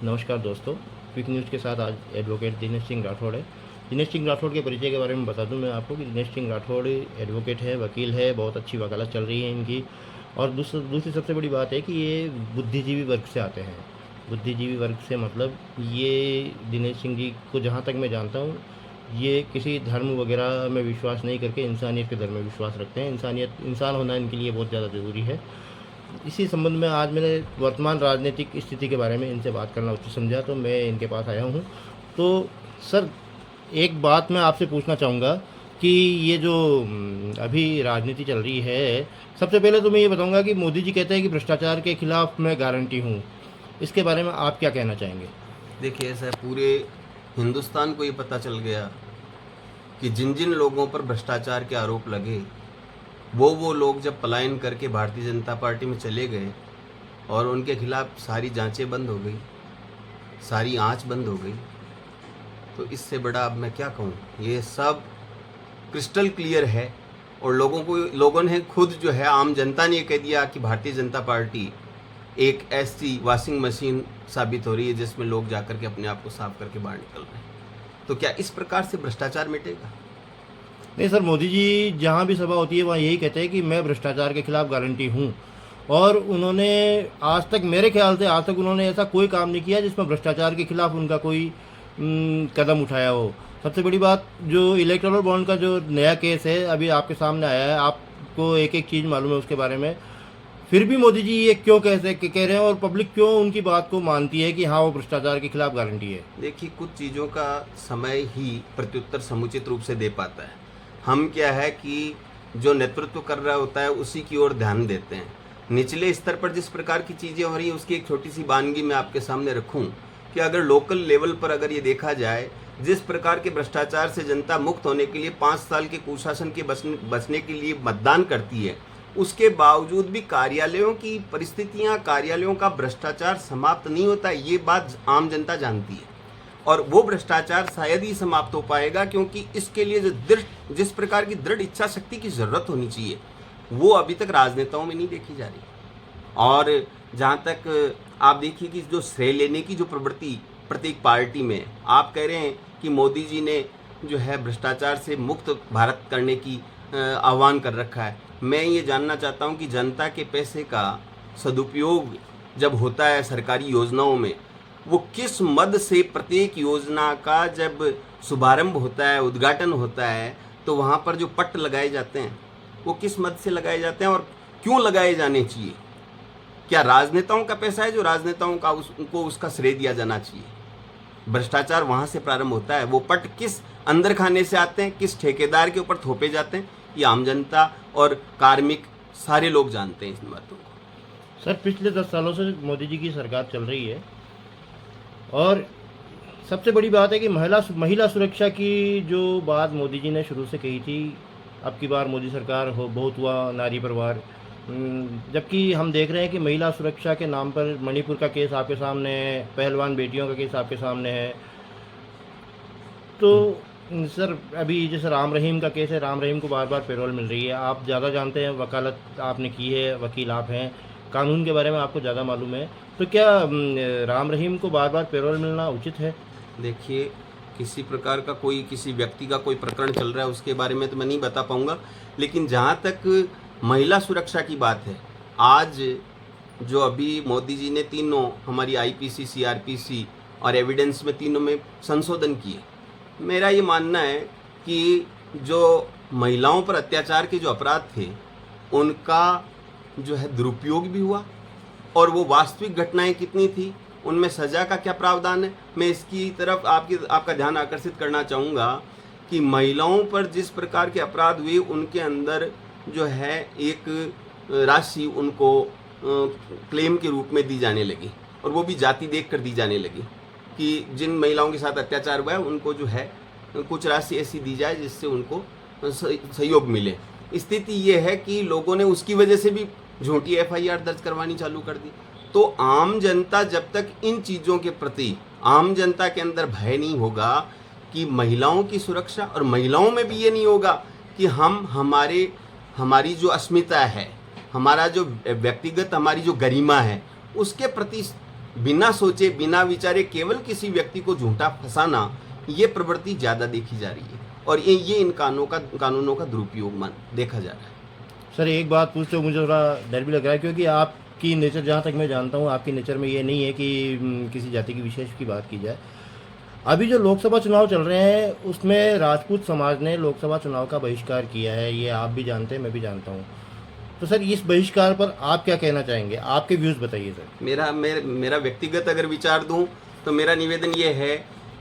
नमस्कार दोस्तों, quick news के साथ आज एडवोकेट दिनेश सिंह राठौड़ है। दिनेश सिंह राठौड़ के परिचय के बारे में बता दूं मैं आपको कि दिनेश सिंह राठौड़ एडवोकेट है, वकील है, बहुत अच्छी वकालत चल रही है इनकी। और दूसरी सबसे बड़ी बात है कि ये बुद्धिजीवी वर्ग से आते हैं। बुद्धिजीवी वर्ग से मतलब ये दिनेश सिंह जी को जहाँ तक मैं जानता हूँ, ये किसी धर्म वगैरह में विश्वास नहीं करके इंसानियत के धर्म में विश्वास रखते हैं। इंसान होना इनके लिए बहुत ज़्यादा ज़रूरी है। इसी संबंध में आज मैंने वर्तमान राजनीतिक स्थिति के बारे में इनसे बात करना उचित समझा, तो मैं इनके पास आया हूँ। तो सर, एक बात मैं आपसे पूछना चाहूँगा कि ये जो अभी राजनीति चल रही है, सबसे पहले तो मैं ये बताऊँगा कि मोदी जी कहते हैं कि भ्रष्टाचार के खिलाफ मैं गारंटी हूँ। इसके बारे में आप क्या कहना चाहेंगे? देखिए, ऐसा पूरे हिंदुस्तान को ये पता चल गया कि जिन जिन लोगों पर भ्रष्टाचार के आरोप लगे, वो लोग जब पलायन करके भारतीय जनता पार्टी में चले गए और उनके खिलाफ सारी जांचें बंद हो गई, सारी आंच बंद हो गई, तो इससे बड़ा अब मैं क्या कहूँ। ये सब क्रिस्टल क्लियर है और लोगों ने खुद जो है, आम जनता ने कह दिया कि भारतीय जनता पार्टी एक ऐसी वॉशिंग मशीन साबित हो रही है जिसमें लोग जाकर के अपने आप को साफ करके बाहर निकल रहे हैं। तो क्या इस प्रकार से भ्रष्टाचार मिटेगा? नहीं सर, मोदी जी जहाँ भी सभा होती है वहाँ यही कहते हैं कि मैं भ्रष्टाचार के खिलाफ गारंटी हूँ। और उन्होंने आज तक, मेरे ख्याल से आज तक उन्होंने ऐसा कोई काम नहीं किया जिसमें भ्रष्टाचार के खिलाफ उनका कोई कदम उठाया हो। सबसे बड़ी बात, जो इलेक्टोरल बॉन्ड का जो नया केस है अभी आपके सामने आया है, आपको एक एक चीज़ मालूम है उसके बारे में, फिर भी मोदी जी ये क्यों कह रहे हैं और पब्लिक क्यों उनकी बात को मानती है कि हाँ वो भ्रष्टाचार के खिलाफ गारंटी है? देखिए, कुछ चीज़ों का समय ही प्रत्युत्तर समुचित रूप से दे पाता है। हम क्या है कि जो नेतृत्व कर रहा होता है उसी की ओर ध्यान देते हैं। निचले स्तर पर जिस प्रकार की चीज़ें हो रही है उसकी एक छोटी सी वानगी मैं आपके सामने रखूं कि अगर लोकल लेवल पर अगर ये देखा जाए, जिस प्रकार के भ्रष्टाचार से जनता मुक्त होने के लिए 5 साल के कुशासन के बचने के लिए मतदान करती है, उसके बावजूद भी कार्यालयों की परिस्थितियां, कार्यालयों का भ्रष्टाचार समाप्त नहीं होता। ये बात आम जनता जानती है और वो भ्रष्टाचार शायद ही समाप्त हो पाएगा, क्योंकि इसके लिए जिस प्रकार की दृढ़ इच्छा शक्ति की जरूरत होनी चाहिए वो अभी तक राजनेताओं में नहीं देखी जा रही। और जहाँ तक आप देखिए कि जो श्रेय लेने की जो प्रवृत्ति प्रत्येक पार्टी में, आप कह रहे हैं कि मोदी जी ने जो है भ्रष्टाचार से मुक्त भारत करने की आह्वान कर रखा है। मैं ये जानना चाहता हूँ कि जनता के पैसे का सदुपयोग जब होता है सरकारी योजनाओं में, वो किस मद से प्रत्येक योजना का जब शुभारंभ होता है, उद्घाटन होता है, तो वहाँ पर जो पट्ट लगाए जाते हैं वो किस मद से लगाए जाते हैं और क्यों लगाए जाने चाहिए? क्या राजनेताओं का पैसा है जो राजनेताओं का उनको उसका श्रेय दिया जाना चाहिए? भ्रष्टाचार वहाँ से प्रारंभ होता है। वो पट्ट किस अंदर खाने से आते हैं, किस ठेकेदार के ऊपर थोपे जाते हैं, ये आम जनता और कार्मिक सारे लोग जानते हैं इन बातों को। सर, पिछले 10 सालों से मोदी जी की सरकार चल रही है और सबसे बड़ी बात है कि महिला सुरक्षा की जो बात मोदी जी ने शुरू से कही थी, अब की बार मोदी सरकार हो बहुत हुआ नारी पर वार, जबकि हम देख रहे हैं कि महिला सुरक्षा के नाम पर मणिपुर का केस आपके सामने है, पहलवान बेटियों का केस आपके सामने है। तो सर, अभी जैसे राम रहीम का केस है, राम रहीम को बार बार पैरोल मिल रही है। आप ज़्यादा जानते हैं, वकालत आपने की है, वकील आप हैं, कानून के बारे में आपको ज़्यादा मालूम है। तो क्या राम रहीम को बार बार पैरोल मिलना उचित है? देखिए, किसी प्रकार का किसी व्यक्ति का कोई प्रकरण चल रहा है उसके बारे में तो मैं नहीं बता पाऊंगा, लेकिन जहाँ तक महिला सुरक्षा की बात है, आज जो अभी मोदी जी ने तीनों हमारी आईपीसी, सीआरपीसी और एविडेंस में तीनों में संशोधन किए, मेरा ये मानना है कि जो महिलाओं पर अत्याचार के जो अपराध थे उनका जो है दुरुपयोग भी हुआ और वो वास्तविक घटनाएं कितनी थी, उनमें सज़ा का क्या प्रावधान है, मैं इसकी तरफ आपका ध्यान आकर्षित करना चाहूँगा कि महिलाओं पर जिस प्रकार के अपराध हुए उनके अंदर जो है एक राशि उनको क्लेम के रूप में दी जाने लगी और वो भी जाति देख कर दी जाने लगी कि जिन महिलाओं के साथ अत्याचार हुआ है उनको जो है कुछ राशि ऐसी दी जाए जिससे उनको सहयोग मिले। स्थिति ये है कि लोगों ने उसकी वजह से भी झूठी एफआईआर दर्ज करवानी चालू कर दी। तो आम जनता, जब तक इन चीज़ों के प्रति आम जनता के अंदर भय नहीं होगा कि महिलाओं की सुरक्षा, और महिलाओं में भी ये नहीं होगा कि हमारी जो अस्मिता है, हमारा जो व्यक्तिगत हमारी जो गरिमा है, उसके प्रति बिना सोचे बिना विचारे केवल किसी व्यक्ति को झूठा फंसाना, ये प्रवृत्ति ज़्यादा देखी जा रही है और ये इन कानूनों का दुरुपयोग देखा जा रहा है। सर एक बात पूछते हो, मुझे थोड़ा डर भी लग रहा है, क्योंकि आपकी नेचर, जहाँ तक मैं जानता हूँ, आपकी नेचर में ये नहीं है कि किसी जाति की विशेष की बात की जाए। अभी जो लोकसभा चुनाव चल रहे हैं उसमें राजपूत समाज ने लोकसभा चुनाव का बहिष्कार किया है, ये आप भी जानते हैं, मैं भी जानता हूँ। तो सर इस बहिष्कार पर आप क्या कहना चाहेंगे, आपके व्यूज़ बताइए सर। मेरा व्यक्तिगत अगर विचार दूं तो मेरा निवेदन ये है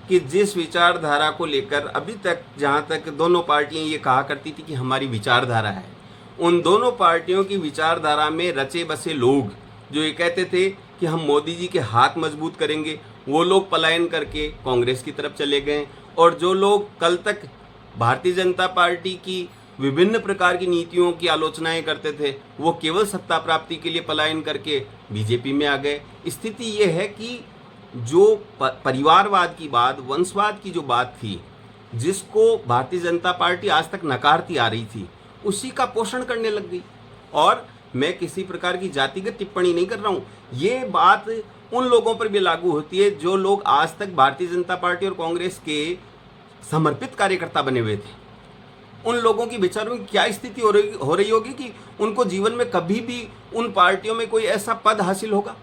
कि जिस विचारधारा को लेकर अभी तक, जहां तक दोनों पार्टियां ये कहा करती थी कि हमारी विचारधारा है, उन दोनों पार्टियों की विचारधारा में रचे बसे लोग जो ये कहते थे कि हम मोदी जी के हाथ मजबूत करेंगे, वो लोग पलायन करके कांग्रेस की तरफ चले गए। और जो लोग कल तक भारतीय जनता पार्टी की विभिन्न प्रकार की नीतियों की आलोचनाएं करते थे, वो केवल सत्ता प्राप्ति के लिए पलायन करके बीजेपी में आ गए। स्थिति ये है कि जो परिवारवाद की बात, वंशवाद की जो बात थी, जिसको भारतीय जनता पार्टी आज तक नकारती आ रही थी, उसी का पोषण करने लग गई। और मैं किसी प्रकार की जातिगत टिप्पणी नहीं कर रहा हूँ, ये बात उन लोगों पर भी लागू होती है जो लोग आज तक भारतीय जनता पार्टी और कांग्रेस के समर्पित कार्यकर्ता बने हुए थे। उन लोगों की विचारों में क्या स्थिति हो रही होगी कि उनको जीवन में कभी भी उन पार्टियों में कोई ऐसा पद हासिल होगा।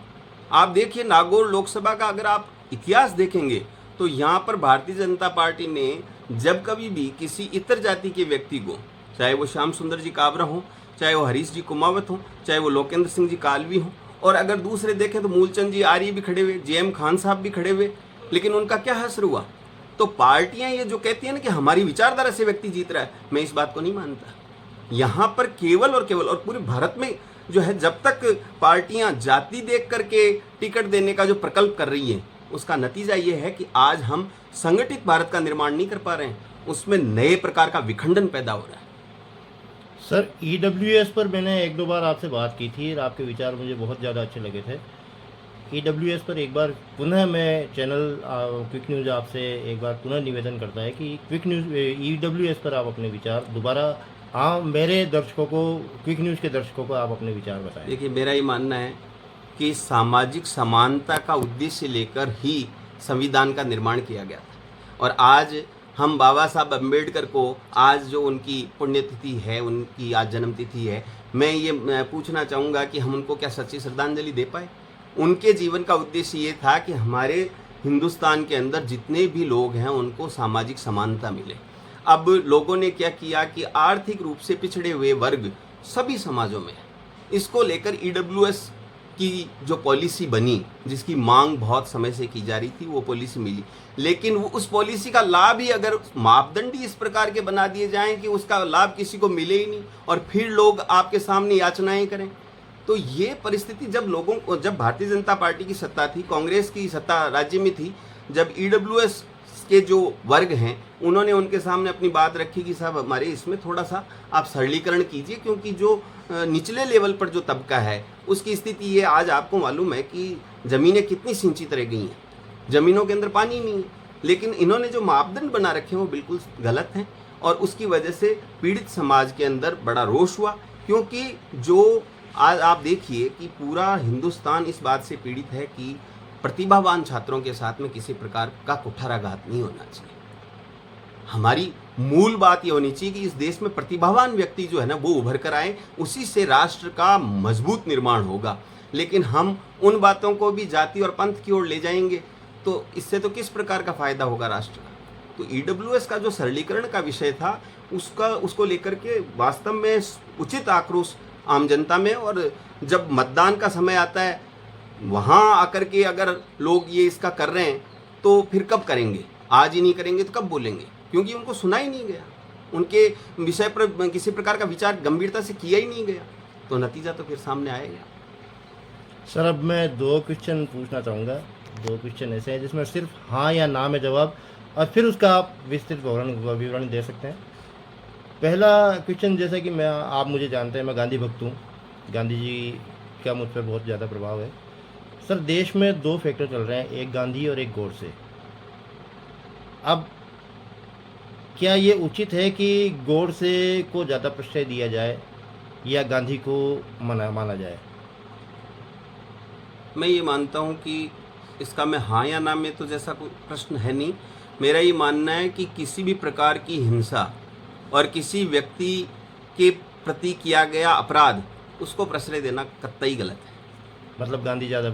आप देखिए नागौर लोकसभा का अगर आप इतिहास देखेंगे तो यहाँ पर भारतीय जनता पार्टी ने जब कभी भी किसी इतर जाति के व्यक्ति को, चाहे वो श्याम सुंदर जी काबरा हो, चाहे वो हरीश जी कुमावत हो, चाहे वो लोकेंद्र सिंह जी कालवी हो, और अगर दूसरे देखें तो मूलचंद जी आर्य भी खड़े हुए, जेएम खान साहब भी खड़े हुए, लेकिन उनका क्या असर हुआ। तो पार्टियां ये जो कहती हैं ना कि हमारी विचारधारा से व्यक्ति जीत रहा है, मैं इस बात को नहीं मानता। यहाँ पर केवल और पूरे भारत में जो है, जब तक पार्टियां जाति देख करके टिकट देने का जो प्रकल्प कर रही हैं, उसका नतीजा ये है कि आज हम संगठित भारत का निर्माण नहीं कर पा रहे हैं, उसमें नए प्रकार का विखंडन पैदा हो रहा है। सर ईडब्ल्यूएस पर मैंने एक दो बार आपसे बात की थी और आपके विचार मुझे बहुत ज़्यादा अच्छे लगे थे। ईडब्ल्यूएस पर एक बार पुनः मैं चैनल क्विक न्यूज़ आपसे एक बार पुनः निवेदन करता है कि क्विक न्यूज़ ईडब्ल्यूएस पर आप अपने विचार दोबारा मेरे दर्शकों को, क्विक न्यूज़ के दर्शकों को आप अपने विचार बताएं। देखिए, मेरा ये मानना है कि सामाजिक समानता का उद्देश्य लेकर ही संविधान का निर्माण किया गया था। और आज हम बाबा साहब अम्बेडकर को, आज जो उनकी पुण्यतिथि है, उनकी आज जन्मतिथि है, मैं ये पूछना चाहूँगा कि हम उनको क्या सच्ची श्रद्धांजलि दे पाए। उनके जीवन का उद्देश्य ये था कि हमारे हिंदुस्तान के अंदर जितने भी लोग हैं उनको सामाजिक समानता मिले। अब लोगों ने क्या किया कि आर्थिक रूप से पिछड़े हुए वर्ग सभी समाजों में, इसको लेकर ईडब्ल्यूएस की जो पॉलिसी बनी, जिसकी मांग बहुत समय से की जा रही थी, वो पॉलिसी मिली, लेकिन वो उस पॉलिसी का लाभ ही, अगर मापदंड ही इस प्रकार के बना दिए जाएं कि उसका लाभ किसी को मिले ही नहीं और फिर लोग आपके सामने याचनाएं करें, तो ये परिस्थिति जब भारतीय जनता पार्टी की सत्ता थी, कांग्रेस की सत्ता राज्य में थी, जब ईडब्ल्यूएस के जो वर्ग हैं उन्होंने उनके सामने अपनी बात रखी कि साहब हमारे इसमें थोड़ा सा आप सरलीकरण कीजिए, क्योंकि जो निचले लेवल पर जो तबका है उसकी स्थिति ये, आज आपको मालूम है कि ज़मीनें कितनी सिंचित रह गई हैं, ज़मीनों के अंदर पानी नहीं है, लेकिन इन्होंने जो मापदंड बना रखे हैं वो बिल्कुल गलत हैं और उसकी वजह से पीड़ित समाज के अंदर बड़ा रोष हुआ। क्योंकि जो आज आप देखिए कि पूरा हिंदुस्तान इस बात से पीड़ित है कि प्रतिभावान छात्रों के साथ में किसी प्रकार का कुठाराघात नहीं होना चाहिए। हमारी मूल बात ये होनी चाहिए कि इस देश में प्रतिभावान व्यक्ति जो है ना वो उभर कर आए, उसी से राष्ट्र का मजबूत निर्माण होगा। लेकिन हम उन बातों को भी जाति और पंथ की ओर ले जाएंगे तो इससे तो किस प्रकार का फायदा होगा राष्ट्र का। तो ईडब्ल्यूएस का जो सरलीकरण का विषय था उसको लेकर के वास्तव में उचित आक्रोश आम जनता में, और जब मतदान का समय आता है वहाँ आकर के अगर लोग ये इसका कर रहे हैं तो फिर कब करेंगे, आज ही नहीं करेंगे तो कब बोलेंगे, क्योंकि उनको सुना ही नहीं गया, उनके विषय पर किसी प्रकार का विचार गंभीरता से किया ही नहीं गया, तो नतीजा तो फिर सामने आएगा। सर अब मैं 2 क्वेश्चन पूछना चाहूँगा। 2 क्वेश्चन ऐसे हैं जिसमें सिर्फ हाँ या ना में जवाब, और फिर उसका आप विस्तृत विवरण दे सकते हैं। पहला क्वेश्चन, जैसा कि आप मुझे जानते हैं, मैं गांधी भक्त हूँ, गांधी जी का मुझ पर बहुत ज़्यादा प्रभाव है। सर देश में 2 फैक्टर चल रहे हैं, एक गांधी और एक गोडसे। अब क्या ये उचित है कि गोडसे को ज़्यादा प्रश्रय दिया जाए या गांधी को माना जाए? मैं ये मानता हूँ कि इसका मैं हाँ या ना में तो जैसा कोई प्रश्न है नहीं। मेरा ये मानना है कि किसी भी प्रकार की हिंसा और किसी व्यक्ति के प्रति किया गया अपराध उसको प्रश्रय देना कतई गलत है। मतलब गांधी ज़्यादा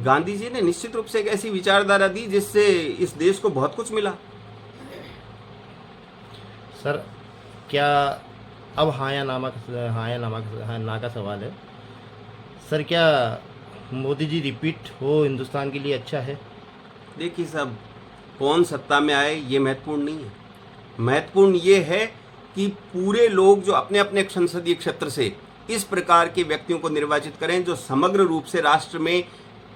गांधी जी ने निश्चित रूप से एक ऐसी विचारधारा दी जिससे इस देश को बहुत कुछ मिला। सर क्या अब हाँ या ना का सवाल है सर, क्या मोदी जी रिपीट हो हिंदुस्तान के लिए अच्छा है? देखिए साहब, कौन सत्ता में आए ये महत्वपूर्ण नहीं है। महत्वपूर्ण ये है कि पूरे लोग जो अपने अपने संसदीय क्षेत्र से इस प्रकार के व्यक्तियों को निर्वाचित करें जो समग्र रूप से राष्ट्र में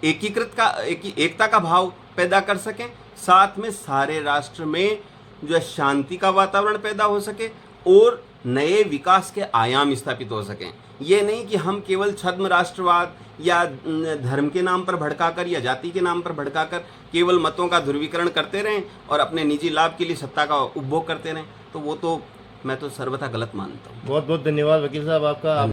एकता का भाव पैदा कर सकें, साथ में सारे राष्ट्र में जो है शांति का वातावरण पैदा हो सके और नए विकास के आयाम स्थापित हो सकें। ये नहीं कि हम केवल छद्म राष्ट्रवाद या धर्म के नाम पर भड़काकर या जाति के नाम पर भड़काकर केवल मतों का ध्रुवीकरण करते रहें और अपने निजी लाभ के लिए सत्ता का उपभोग करते रहें, तो वो तो मैं तो सर्वथा गलत मानता हूँ। बहुत बहुत धन्यवाद वकील साहब आपका।